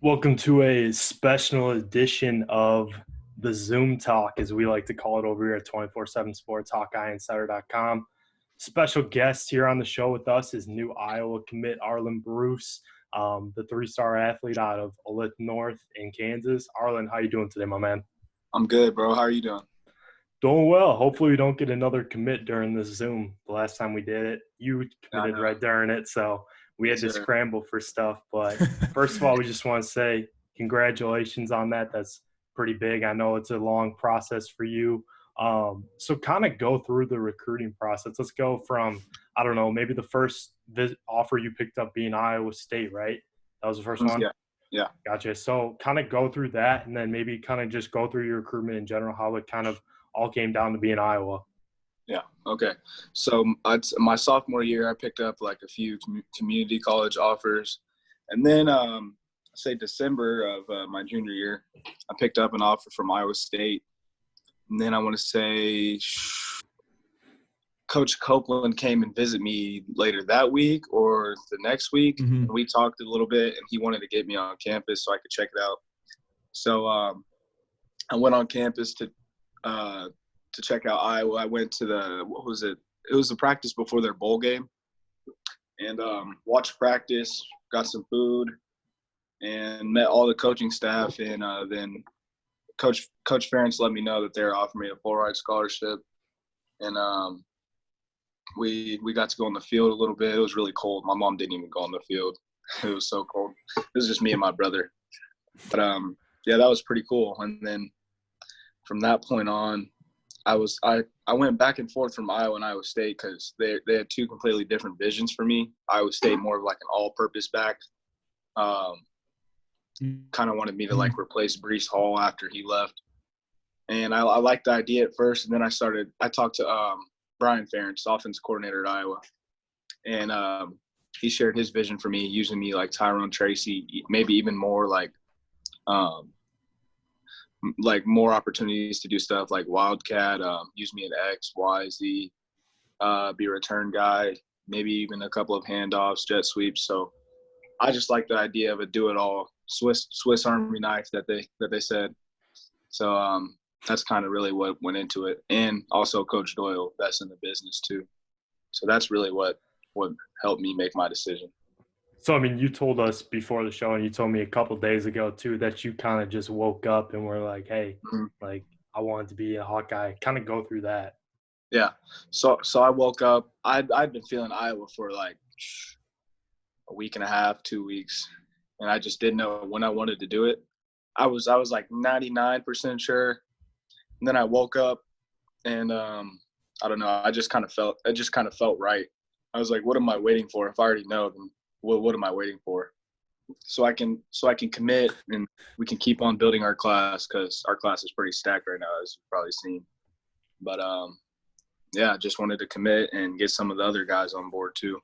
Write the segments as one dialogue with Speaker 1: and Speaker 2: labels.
Speaker 1: Welcome to a special edition of the Zoom Talk, as we like to call it over here at 24/7 Sports, HawkeyeInsider.com. Special guest here on the show with us is new Iowa commit Arland Bruce, the three-star athlete out of Olathe North in Kansas. Arland, how you doing today, my man?
Speaker 2: I'm good, bro. How are you doing?
Speaker 1: Doing well. Hopefully we don't get another commit during this Zoom. The last time we did it, you
Speaker 2: I
Speaker 1: committed
Speaker 2: know.
Speaker 1: right during it, so we had
Speaker 2: Yes,
Speaker 1: to
Speaker 2: sir.
Speaker 1: scramble for stuff. But first of all, we just want to say congratulations on that. That's pretty big. I know it's a long process for you. So kind of go through the recruiting process. Let's go from, I don't know, maybe the first offer you picked up being Iowa State, right? That was the first one?
Speaker 2: Yeah. Yeah.
Speaker 1: Gotcha. So kind of go through that, and then maybe kind of just go through your recruitment in general, how it kind of all came down to being Iowa.
Speaker 2: Yeah. Okay. So my sophomore year, I picked up like a few community college offers, and then say December of my junior year, I picked up an offer from Iowa State, and then I want to say Coach Copeland came and visited me later that week or the next week.
Speaker 3: Mm-hmm.
Speaker 2: We talked a little bit, and he wanted to get me on campus so I could check it out. So I went on campus to check out Iowa. I went to what was it? It was the practice before their bowl game, and watched practice, got some food, and met all the coaching staff. And then Coach Ferentz let me know that they're offering me a full ride scholarship, and we got to go on the field a little bit. It was really cold. My mom didn't even go on the field. It was so cold. It was just me and my brother. But yeah, that was pretty cool. And then from that point on, I went back and forth from Iowa and Iowa State because they had two completely different visions for me. Iowa State more of like an all-purpose back. Kind of wanted me to like replace Breece Hall after he left, and I liked the idea at first. And then I talked to Brian Ferentz, offensive coordinator at Iowa, and he shared his vision for me, using me like Tyrone Tracy, maybe even more like more opportunities to do stuff like Wildcat, use me at X, Y, Z, be a return guy, maybe even a couple of handoffs, jet sweeps. So I just like the idea of a do-it-all Swiss Army knife that they said. So that's kind of really what went into it. And also Coach Doyle, that's in the business too. So that's really what helped me make my decision.
Speaker 1: So, I mean, you told us before the show, and you told me a couple of days ago too, that you kind of just woke up and were like, hey, like I wanted to be a Hawkeye. Kind of go through that.
Speaker 2: Yeah. So I woke up. I'd been feeling Iowa for like a week and a half, 2 weeks, and I just didn't know when I wanted to do it. I was like 99% sure, and then I woke up, and I don't know. It just kind of felt right. I was like, what am I waiting for? If I already know, then what am I waiting for? So I can commit, and we can keep on building our class, because our class is pretty stacked right now, as you've probably seen. But yeah, just wanted to commit and get some of the other guys on board too.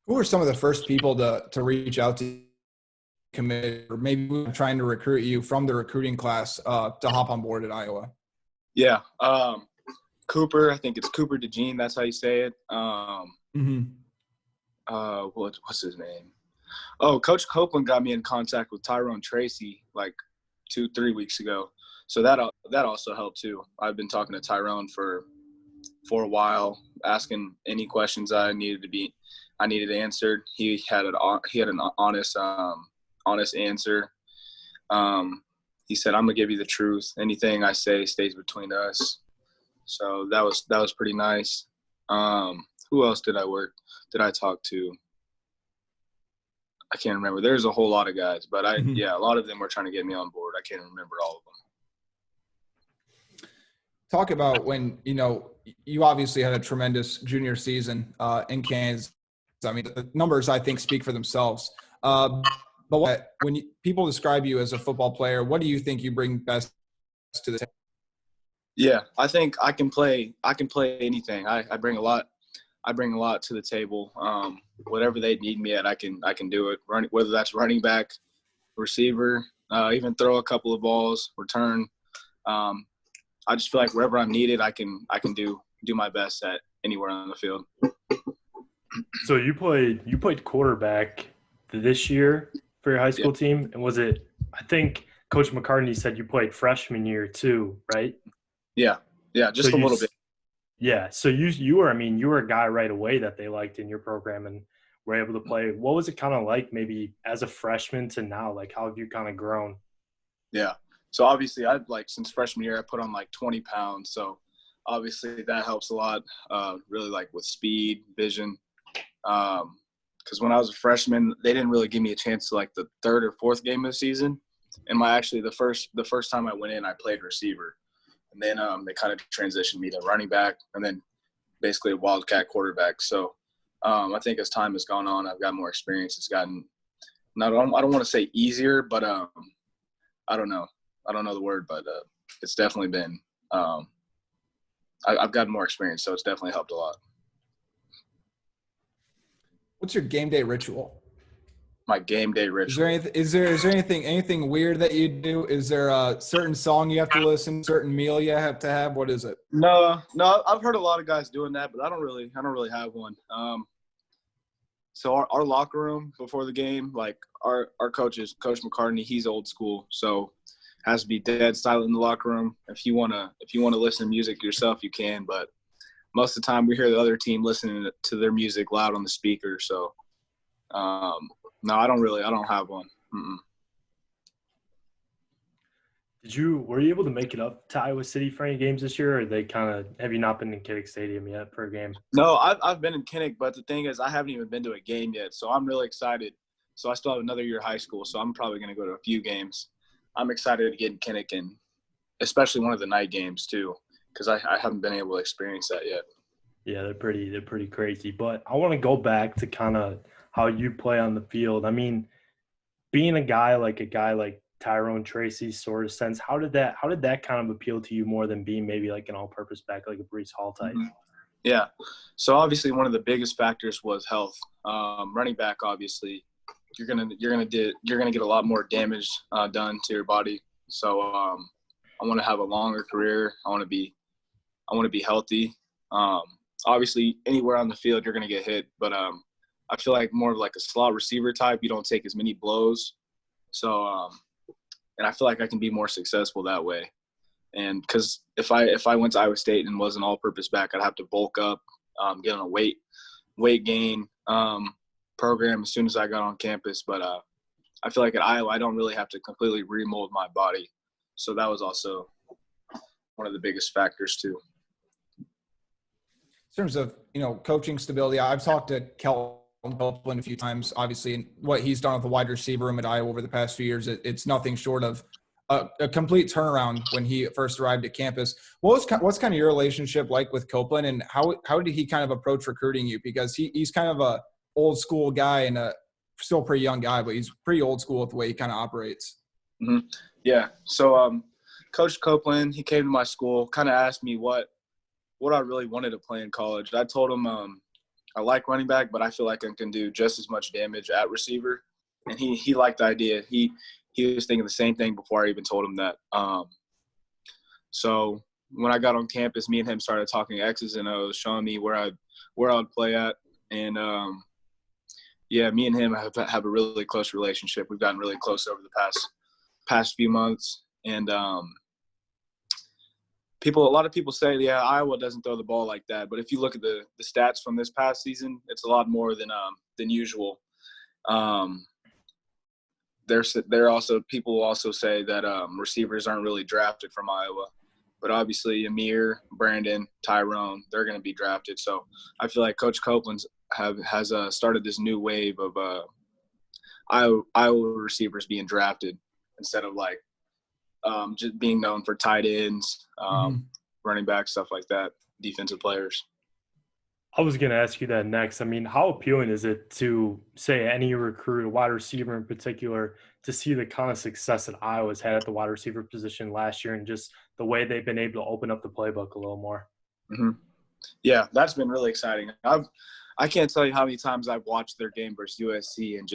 Speaker 3: Who were some of the first people to reach out to commit, or maybe trying to recruit you from the recruiting class to hop on board at Iowa?
Speaker 2: Yeah, Cooper. I think it's Cooper DeJean. That's how you say it. What's his name? Oh, Coach Copeland got me in contact with Tyrone Tracy like 2-3 weeks ago. So that also helped too. I've been talking to Tyrone for a while, asking any questions I needed answered. He had an honest answer. He said, "I'm gonna give you the truth. Anything I say stays between us." So that was pretty nice. Who else did I talk to? I can't remember. There's a whole lot of guys, but a lot of them were trying to get me on board. I can't remember all of them.
Speaker 3: Talk about when, you obviously had a tremendous junior season in Kansas. I mean, the numbers, I think, speak for themselves. But when people describe you as a football player, what do you think you bring best to the table?
Speaker 2: Yeah, I think I can play anything. I bring a lot. I bring a lot to the table. Whatever they need me at, I can do it. Whether that's running back, receiver, even throw a couple of balls, return. I just feel like wherever I'm needed, I can do my best at anywhere on the field.
Speaker 1: So you played quarterback this year, for your high school team? And was it, I think Coach McCartney said you played freshman year too, right?
Speaker 2: Yeah, just
Speaker 1: So
Speaker 2: a little bit.
Speaker 1: Yeah. So you were, I mean, you were a guy right away that they liked in your program and were able to play. What was it kind of like maybe as a freshman to now? Like, how have you kind of grown?
Speaker 2: Yeah. So obviously I've since freshman year, I put on 20 pounds. So obviously that helps a lot, really with speed, vision. Because when I was a freshman, they didn't really give me a chance to the third or fourth game of the season. And the first time I went in, I played receiver. And then they kind of transitioned me to running back and then basically a wildcat quarterback. So I think as time has gone on, I've got more experience. It's gotten I don't want to say easier, but I don't know. I don't know the word, but it's definitely been I've gotten more experience, so it's definitely helped a lot.
Speaker 3: What's your game day ritual?
Speaker 2: My game day ritual.
Speaker 3: Is there anything weird that you do? Is there a certain song you have to listen, certain meal you have to have? What is it?
Speaker 2: No, I've heard a lot of guys doing that, but I don't really have one. So our locker room before the game, our Coach McCartney, he's old school, so has to be dead silent in the locker room. If you wanna listen to music yourself, you can, but most of the time we hear the other team listening to their music loud on the speaker. So no, I don't have one. Mm-mm.
Speaker 1: Were you able to make it up to Iowa City for any games this year, or have you not been in Kinnick Stadium yet for a game?
Speaker 2: No, I've been in Kinnick, but the thing is I haven't even been to a game yet, so I'm really excited. So I still have another year of high school, so I'm probably going to go to a few games. I'm excited to get in Kinnick, and especially one of the night games too, because I haven't been able to experience that yet.
Speaker 1: Yeah, they're pretty crazy. But I want to go back to kind of how you play on the field. I mean, being a guy like Tyrone Tracy's sort of sense, how did that kind of appeal to you more than being maybe an all-purpose back like a Breece Hall type?
Speaker 2: Mm-hmm. Yeah. So obviously one of the biggest factors was health. Running back, obviously, you're gonna get a lot more damage done to your body. So I want to have a longer career. I want to be healthy. Obviously, anywhere on the field you're gonna get hit, but I feel like more of a slot receiver type. You don't take as many blows. So and I feel like I can be more successful that way. And because if I went to Iowa State and was an all-purpose back, I'd have to bulk up, get on a weight gain program as soon as I got on campus. But I feel like at Iowa, I don't really have to completely remold my body. So that was also one of the biggest factors too.
Speaker 3: In terms of, coaching stability, I've talked to Kelton Copeland a few times, obviously, and what he's done with the wide receiver room at Iowa over the past few years, it's nothing short of a complete turnaround when he first arrived at campus. What's kind of your relationship like with Copeland, and how did he kind of approach recruiting you? Because he's kind of a old school guy and a still pretty young guy, but he's pretty old school with the way he kind of operates.
Speaker 2: Mm-hmm. Yeah. So Coach Copeland, he came to my school, kind of asked me what I really wanted to play in college. I told him I like running back, but I feel like I can do just as much damage at receiver. And he liked the idea. He was thinking the same thing before I even told him that. So when I got on campus, me and him started talking X's and O's, showing me where I'd play at. And me and him have a really close relationship. We've gotten really close over the past few months. And a lot of people say, yeah, Iowa doesn't throw the ball like that. But if you look at the stats from this past season, it's a lot more than usual. People also say that receivers aren't really drafted from Iowa, but obviously Amir, Brandon, Tyrone, they're going to be drafted. So I feel like Coach Copeland has started this new wave of Iowa receivers being drafted instead of just being known for tight ends, running back, stuff like that, defensive players.
Speaker 1: I was going to ask you that next. I mean, how appealing is it to, say, any recruit, a wide receiver in particular, to see the kind of success that Iowa's had at the wide receiver position last year and just the way they've been able to open up the playbook a little more?
Speaker 2: Mm-hmm. Yeah, that's been really exciting. I can't tell you how many times I've watched their game versus USC and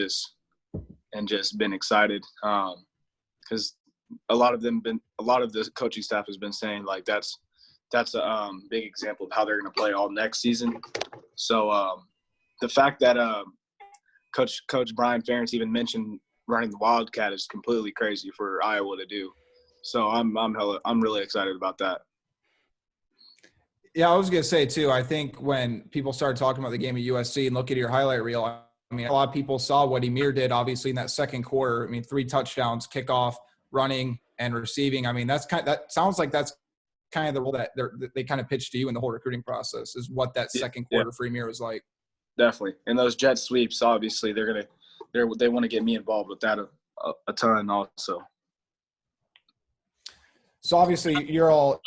Speaker 2: just been excited because a lot of the coaching staff has been saying that's a big example of how they're going to play all next season. So the fact that Coach Brian Ferentz even mentioned running the Wildcat is completely crazy for Iowa to do. So I'm really excited about that.
Speaker 3: Yeah, I was going to say too, I think when people started talking about the game at USC and look at your highlight reel, I mean, a lot of people saw what Emir did, obviously, in that second quarter. I mean, 3 touchdowns, kickoff, running, and receiving. I mean, that sounds like that's kind of the role that they kind of pitched to you in the whole recruiting process, is what that second quarter for Emir was like.
Speaker 2: Definitely. And those jet sweeps, obviously, they want to get me involved with that a ton also.
Speaker 3: So obviously you're all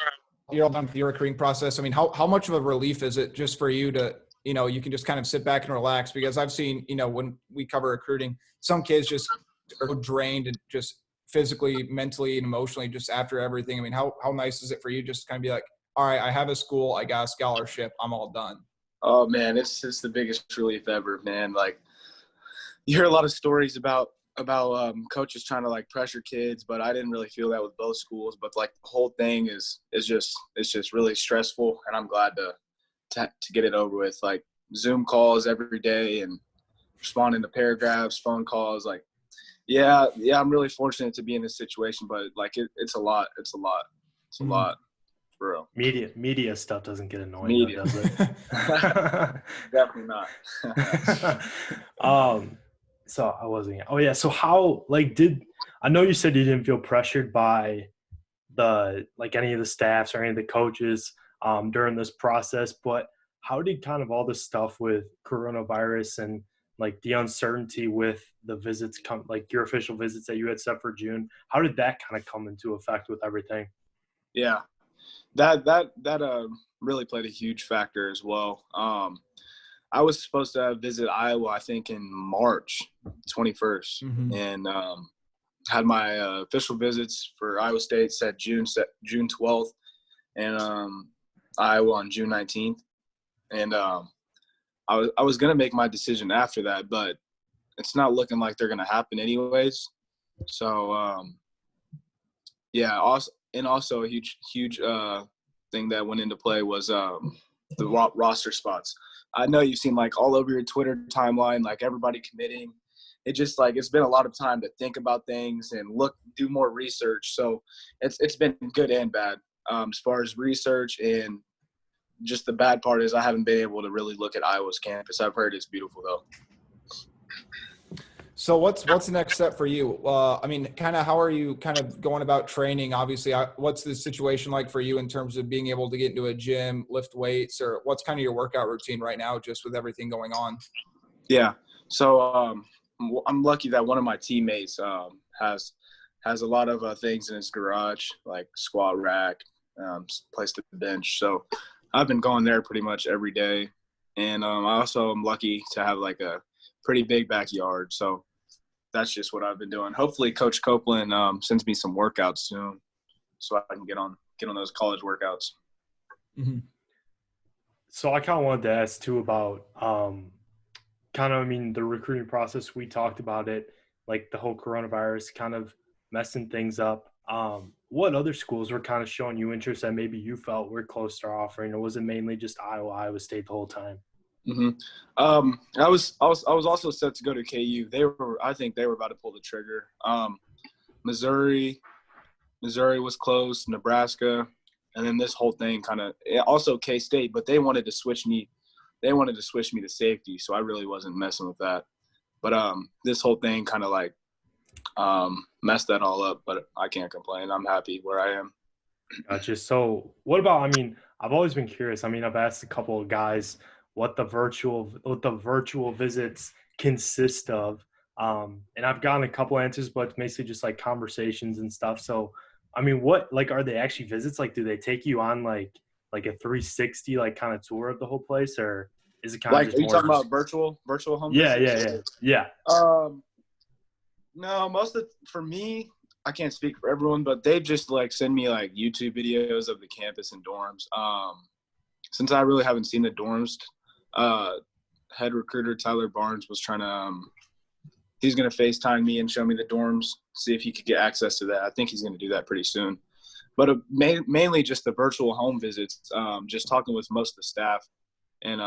Speaker 3: done with your recruiting process. I mean, how much of a relief is it just for you to, you can just kind of sit back and relax? Because I've seen, when we cover recruiting, some kids just are drained and just physically, mentally, and emotionally just after everything. I mean, how nice is it for you just to kind of be like, all right, I have a school, I got a scholarship, I'm all done?
Speaker 2: Oh man, it's the biggest relief ever, man. Like, you hear a lot of stories about coaches trying to like pressure kids, but I didn't really feel that with both schools. But like the whole thing is just really stressful, and I'm glad to get it over with. Like Zoom calls every day and responding to paragraphs, phone calls. Like, yeah, I'm really fortunate to be in this situation, but like it's a lot. It's a lot. For real.
Speaker 1: Media stuff doesn't get annoying,
Speaker 2: Media.
Speaker 1: though, does it?
Speaker 2: Definitely not.
Speaker 1: So I wasn't. Oh yeah. So how I know you said you didn't feel pressured by any of the staffs or any of the coaches during this process, but how did kind of all this stuff with coronavirus and like the uncertainty with the visits come, like your official visits that you had set for June, how did that kind of come into effect with everything?
Speaker 2: Yeah. That really played a huge factor as well. I was supposed to visit Iowa, I think, in March 21st, and had my official visits for Iowa State set June 12th, and Iowa on June 19th. And I was gonna make my decision after that, but it's not looking like they're gonna happen anyways. So also a huge thing that went into play was the roster spots. I know you've seen like all over your Twitter timeline, like everybody committing. It just like it's been a lot of time to think about things and do more research. So it's been good and bad as far as research, and just the bad part is I haven't been able to really look at Iowa's campus. I've heard it's beautiful though.
Speaker 3: So what's the next step for you? I mean, kind of how are you kind of going about training? Obviously, what's the situation like for you in terms of being able to get into a gym, lift weights, or what's kind of your workout routine right now, just with everything going on?
Speaker 2: Yeah. So I'm lucky that one of my teammates has a lot of things in his garage, like squat rack, place to bench. So I've been going there pretty much every day. And I also am lucky to have like a pretty big backyard. So that's just what I've been doing. Hopefully Coach Copeland sends me some workouts soon so I can get on those college workouts.
Speaker 3: Mm-hmm.
Speaker 1: So I kind of wanted to ask too about the recruiting process. We talked about it, like the whole coronavirus kind of messing things up. What other schools were kind of showing you interest that maybe you felt were close to offering, or was it mainly just Iowa State the whole time?
Speaker 2: Mm-hmm. I was also set to go to KU. I think they were about to pull the trigger. Missouri was close, Nebraska, and then this whole thing also K-State, but they wanted to switch me. They wanted to switch me to safety, so I really wasn't messing with that. But this whole thing kind of like messed that all up. But I can't complain. I'm happy where I am.
Speaker 1: Gotcha. So what about? I've always been curious. I've asked a couple of guys what the virtual visits consist of. And I've gotten a couple answers, but it's basically just like conversations and stuff. So, what, like, are they actually visits? Like, do they take you on like a 360, like kind of tour of the whole place, or is it kind of
Speaker 2: like,
Speaker 1: just
Speaker 2: are you talking about virtual home visits?
Speaker 1: Yeah.
Speaker 2: No, for me, I can't speak for everyone, but they just like send me like YouTube videos of the campus and dorms. Since I really haven't seen the dorms, head recruiter Tyler Barnes was trying to he's going to FaceTime me and show me the dorms, see if he could get access to that. I think he's going to do that pretty soon. But mainly just the virtual home visits, just talking with most of the staff and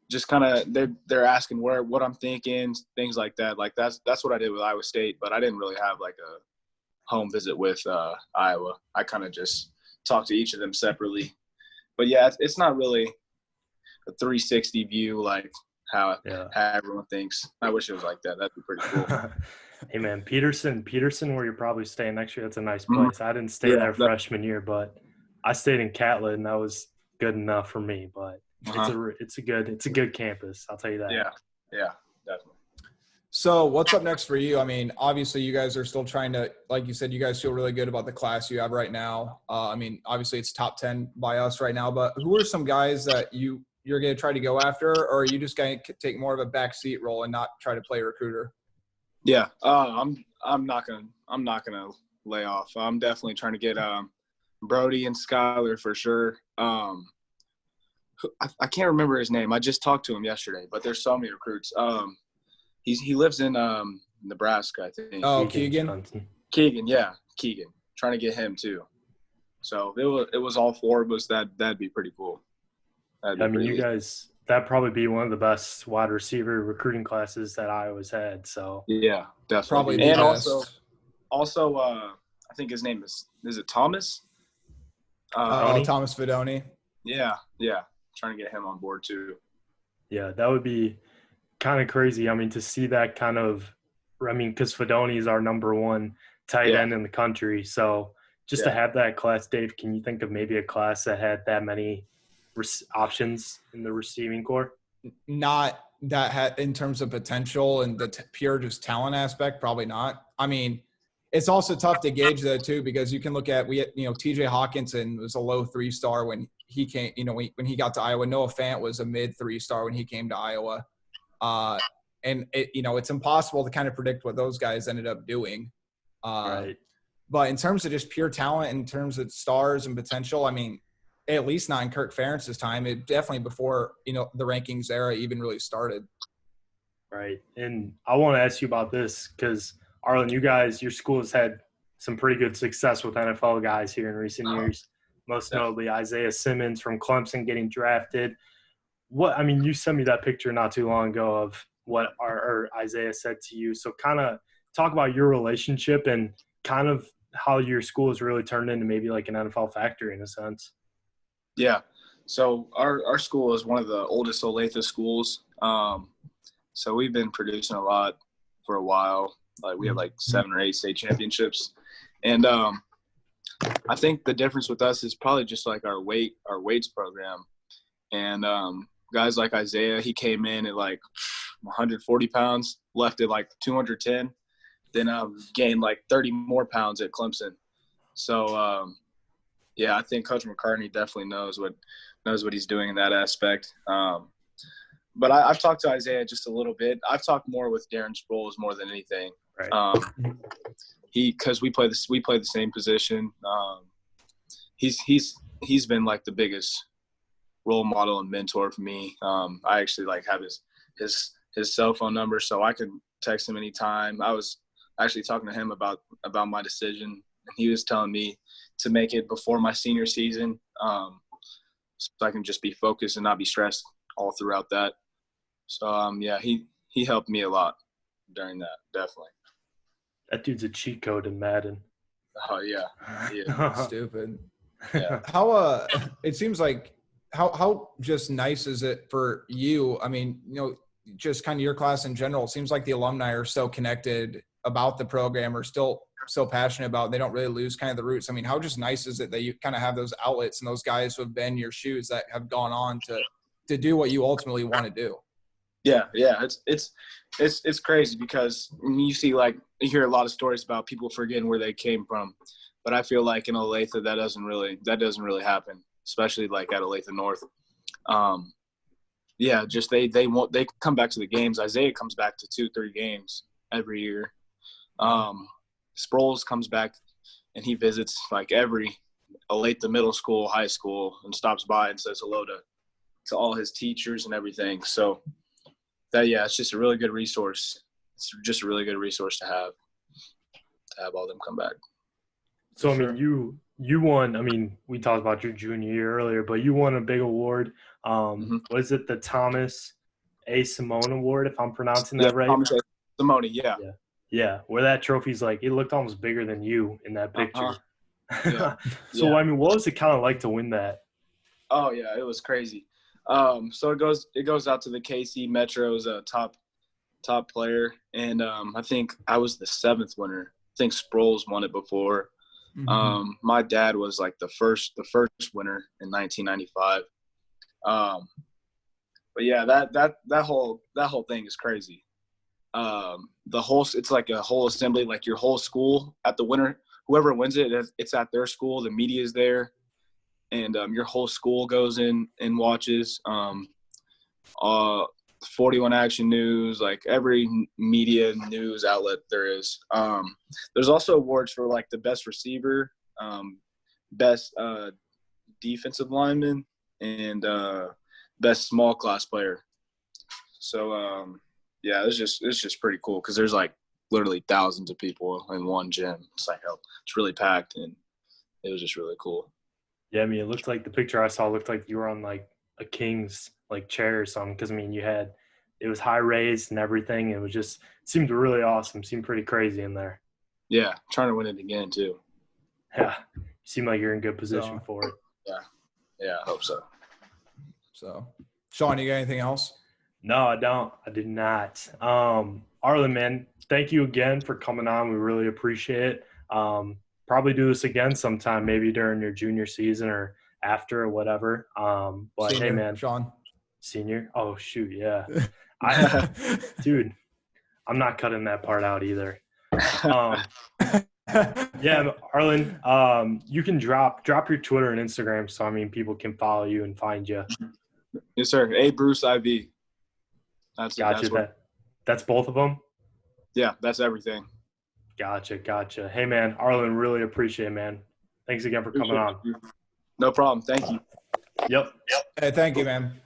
Speaker 2: just kind of they're asking what I'm thinking, things like that. Like that's what I did with Iowa State, but I didn't really have like a home visit with Iowa. I kind of just talked to each of them separately. But yeah, it's not really a 360 view like how everyone thinks. I wish it was like that. That'd be pretty cool.
Speaker 1: Hey man, Peterson, where you're probably staying next year. That's a nice place. I didn't stay there freshman year, but I stayed in Catlett, and that was good enough for me. But it's a good campus. I'll tell you that.
Speaker 2: Yeah, definitely.
Speaker 3: So what's up next for you? I mean, obviously you guys are still trying to, like you said, you guys feel really good about the class you have right now. I mean, obviously it's top 10 by us right now, but who are some guys that you're going to try to go after, or are you just going to take more of a backseat role and not try to play recruiter?
Speaker 2: Yeah, I'm not gonna lay off. I'm definitely trying to get Brody and Skyler for sure. I can't remember his name. I just talked to him yesterday, but there's so many recruits. He lives in Nebraska, I think.
Speaker 3: Oh, Keegan.
Speaker 2: Yeah, Keegan. Trying to get him too. So it was all four of us. That'd be pretty cool.
Speaker 1: I mean, you guys, that'd probably be one of the best wide receiver recruiting classes that Iowa's had. So
Speaker 2: yeah, definitely.
Speaker 3: Probably
Speaker 2: and
Speaker 3: best.
Speaker 2: also, I think his name is it Thomas?
Speaker 3: Thomas Fedoni.
Speaker 2: Yeah. Trying to get him on board too.
Speaker 1: Yeah, that would be kind of crazy. I mean, to see that kind of – I mean, because Fedoni is our number one tight end in the country. So just to have that class, Dave, can you think of maybe a class that had that many options in the receiving core?
Speaker 3: Not that had in terms of potential and the pure just talent aspect, probably not. I mean, it's also tough to gauge that too, because you can look at TJ Hawkinson was a low 3-star when he came, when he got to Iowa. Noah Fant was a mid 3-star when he came to Iowa. And it's impossible to kind of predict what those guys ended up doing.
Speaker 1: Right.
Speaker 3: But in terms of just pure talent, in terms of stars and potential, I mean, at least not in Kirk Ferentz's time. It definitely before, the rankings era even really started.
Speaker 1: Right. And I want to ask you about this because, Arland, your school has had some pretty good success with NFL guys here in recent years, most notably Isaiah Simmons from Clemson getting drafted. You sent me that picture not too long ago of what our Isaiah said to you. So kind of talk about your relationship and kind of how your school has really turned into maybe like an NFL factory in a sense.
Speaker 2: Yeah. So our school is one of the oldest Olathe schools. So we've been producing a lot for a while. Like we have like 7 or 8 state championships. And I think the difference with us is probably just like our weights program. And guys like Isaiah, he came in at like 140 pounds, left at like 210, then gained like 30 more pounds at Clemson. So I think Coach McCartney definitely knows what he's doing in that aspect. But I've talked to Isaiah just a little bit. I've talked more with Darren Sproles more than anything.
Speaker 1: Right.
Speaker 2: Because we play the same position. He's been like the biggest role model and mentor for me. I actually like have his cell phone number, so I can text him anytime. I was actually talking to him about my decision, and he was telling me to make it before my senior season, so I can just be focused and not be stressed all throughout that. So he helped me a lot during that, definitely.
Speaker 1: That dude's a cheat code in Madden.
Speaker 2: Oh yeah.
Speaker 3: Stupid.
Speaker 2: Yeah.
Speaker 3: How it seems like how just nice is it for you? I mean, just kind of your class in general. It seems like the alumni are so connected about the program, or still so passionate about it. They don't really lose kind of the roots. I mean, how just nice is it that you kind of have those outlets and those guys who have been in your shoes that have gone on to do what you ultimately want to do?
Speaker 2: Yeah. It's crazy because you see, like, you hear a lot of stories about people forgetting where they came from, but I feel like in Olathe that doesn't really happen, especially like at Olathe North. Just they come back to the games. Isaiah comes back to 2-3 games every year. Sproles comes back and he visits like every Olathe middle school, high school, and stops by and says hello to all his teachers and everything. So it's just a really good resource. It's just a really good resource to have all them come back.
Speaker 1: So, I mean, you won, we talked about your junior year earlier, but you won a big award. What is it? The Thomas A. Simone Award, if I'm pronouncing that right.
Speaker 2: Thomas A. Simone, yeah.
Speaker 1: Yeah, where that trophy's like, it looked almost bigger than you in that picture.
Speaker 2: Yeah.
Speaker 1: So, I mean, what was it kind of like to win that?
Speaker 2: Oh, yeah, it was crazy. So it goes out to the KC Metro's top player, and I think I was the 7th winner. I think Sproles won it before.
Speaker 3: Mm-hmm.
Speaker 2: My dad was like the first winner in 1995. But yeah, that whole thing is crazy. It's like a whole assembly, like your whole school at the winner, whoever wins it, it's at their school. The media is there, and your whole school goes in and watches. 41 Action News, like every media news outlet there is. There's also awards for like the best receiver, best defensive lineman, and best small class player. So yeah, it's just pretty cool because there's like literally thousands of people in one gym. It's like it's really packed, and it was just really cool.
Speaker 1: Yeah, I mean, it looked like the picture I saw looked like you were on like a king's like chair or something. Because I mean, it was high raised and everything. It seemed really awesome. Seemed pretty crazy in there.
Speaker 2: Yeah, trying to win it again too.
Speaker 1: Yeah, you seem like you're in good position for it.
Speaker 2: Yeah, I hope so.
Speaker 3: So, Sean, you got anything else?
Speaker 1: No, I don't. I did not. Arland, man, thank you again for coming on. We really appreciate it. Probably do this again sometime, maybe during your junior season or after or whatever. But
Speaker 3: Senior,
Speaker 1: hey, man,
Speaker 3: Sean.
Speaker 1: Senior? Oh shoot, yeah. Dude, I'm not cutting that part out either. Yeah, Arland, you can drop your Twitter and Instagram, so I mean people can follow you and find you.
Speaker 2: Yes, sir. A. Bruce IV.
Speaker 1: Gotcha. That's both of them?
Speaker 2: Yeah, that's everything.
Speaker 1: Gotcha. Hey, man, Arland, really appreciate it, man. Thanks again for coming on.
Speaker 2: No problem. Thank you.
Speaker 1: Yep.
Speaker 3: Hey, thank you, man.